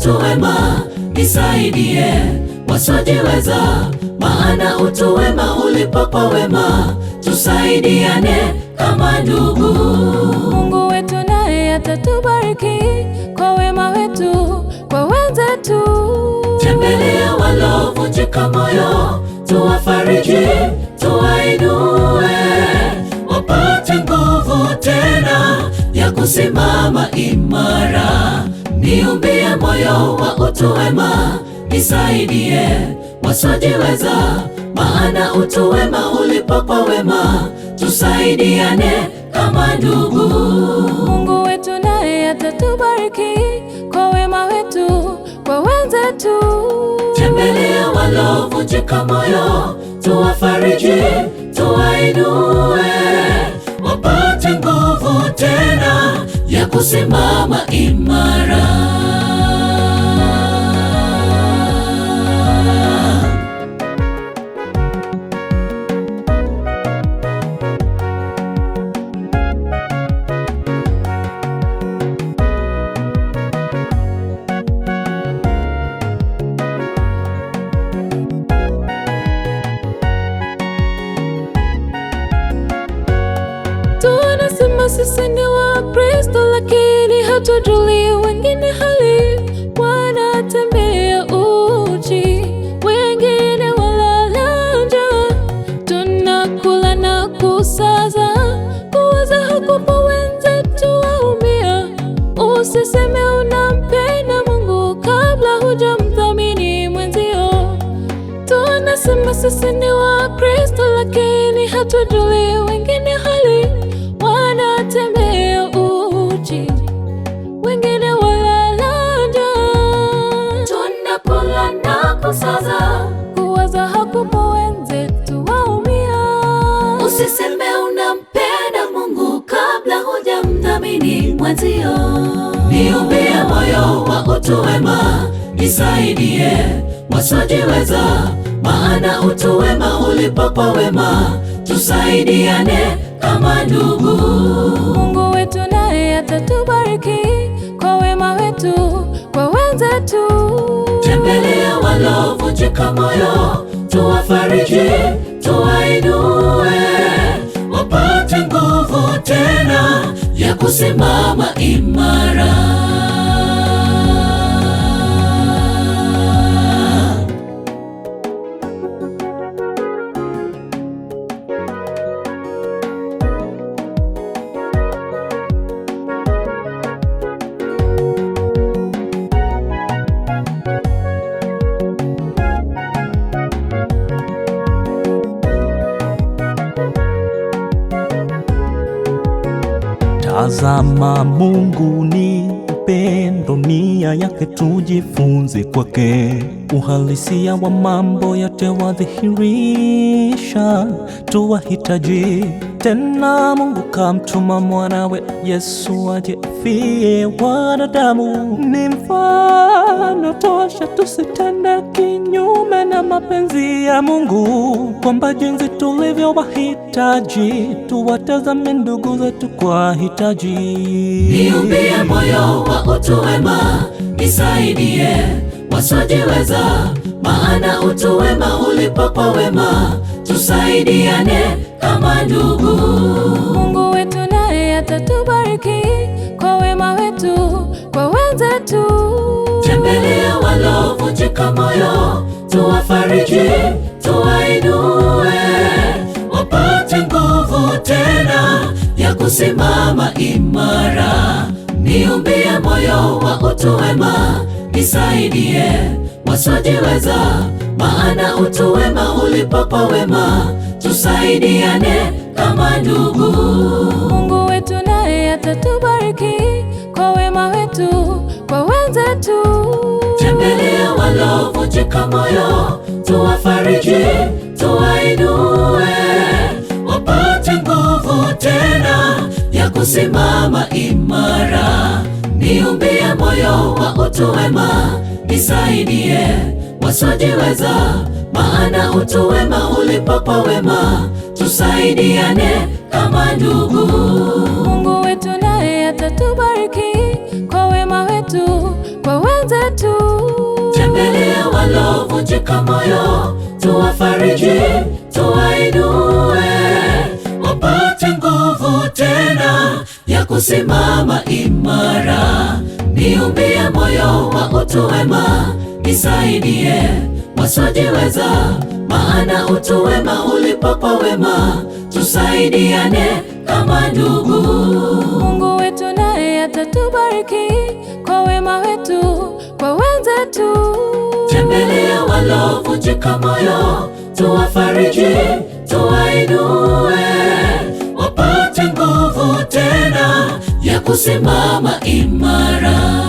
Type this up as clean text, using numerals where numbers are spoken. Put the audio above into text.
utu wema, nisaidie wasiojiweza, maana utu wema ulipo kwa wema, tusaidiane kama ndugu. Mungu wetu naye atatubariki kwa wema wetu kwa wenzetu. Tembelea walovunjika moyo, tuwafariji, tuwainue, wapate nguvu tena ya kusimama imara. Niumbie moyo wa utu wema, nisaidie wasiojiweza, maana utu wema ulipo kwa wema, tusaidiane kama ndugu. Mungu wetu naye atatubariki kwa wema wetu kwa wenzetu. Tembelea walovunjika moyo, tuwafariji, tuwainue, wapate nguvu tena ya kusimama imara. Tunasema sisi ni Wakristo, lakini hatujui wengine hali. Wanatembea uchi, wengine walala njaa. Tunakula na kusaza, kuwaza hakupo wenzetu waumia. Usiseme unampenda Mungu kabla hujamthamini mwenzio. Tunasema sisi ni Wakristo, lakini hatujui wengine hali. Wanatembea uchi, wengine walala njaa. Tunakula na kusaza, kuwaza hakupo wenzetu waumia. usiseme unampenda Mungu kabla hujamthamini mwenzio. Niumbie moyo wa utu wema, nisaidie wasiojiweza, maana utu wema ulipo kwa wema, tusaidiane kama ndugu. Mungu wetu naye atatubariki kwa wema wetu kwa wenzetu. Tembelea walovunjika moyo, tuwafariji, tuwainue, wapate nguvu tena ya kusimama imara. Tazama, Mungu ni upendo, nia yake tujifunze kwake. Uhalisia wa mambo yote wadhihirisha, tuwahitaji tena. Mungu kamtuma mwanawe Yesu aje afie wanadamu. Ni mfano tosha, tusitende kinyume na mapenzi ya Mungu, kwamba jinsi tulivyo wahitaji, tuwatazame ndugu zetu kwa hitaji. Niumbie moyo wa utu wema, nisaidie wasiojiweza, maana utu wema ulipo kwa wema, tusaidiane kama ndugu. Mungu wetu naye atatubariki kwa wema wetu kwa wenzetu. Tembelea walovunjika moyo, tuwafariji, tuwainue, wapate nguvu tena ya kusimama imara. Niumbie moyo wa utu wema, nisaidie wasiojiweza, maana utu wema ulipo kwa wema, tusaidiane kama ndugu. Mungu wetu naye atatubariki kwa wema wetu kwa wenzetu. Tembelea walovunjika moyo, tuwafariji, tuwainue, wapate nguvu tena ya kusimama imara. Niumbie moyo wa utu wema, nisaidie wasiojiweza, maana utu wema ulipo kwa wema, tusaidiane kama ndugu. Mungu wetu naye atatubariki kwa wema wetu wetu kwa wenzetu. Tembelea walovunjika moyo, tuwafariji, tuwainue, wapate nguvu tena ya kusimama imara. Niumbie moyo wa utu wema, nisaidie wasiojiweza, maana utu wema ulipo kwa wema, tusaidiane kama ndugu. Mungu wetu naye atatubariki kwa wema wetu kwa wenzetu. Tembelea walovunjika moyo, tuwafariji, tuwainue, wapate nguvu tena ya kusimama imara.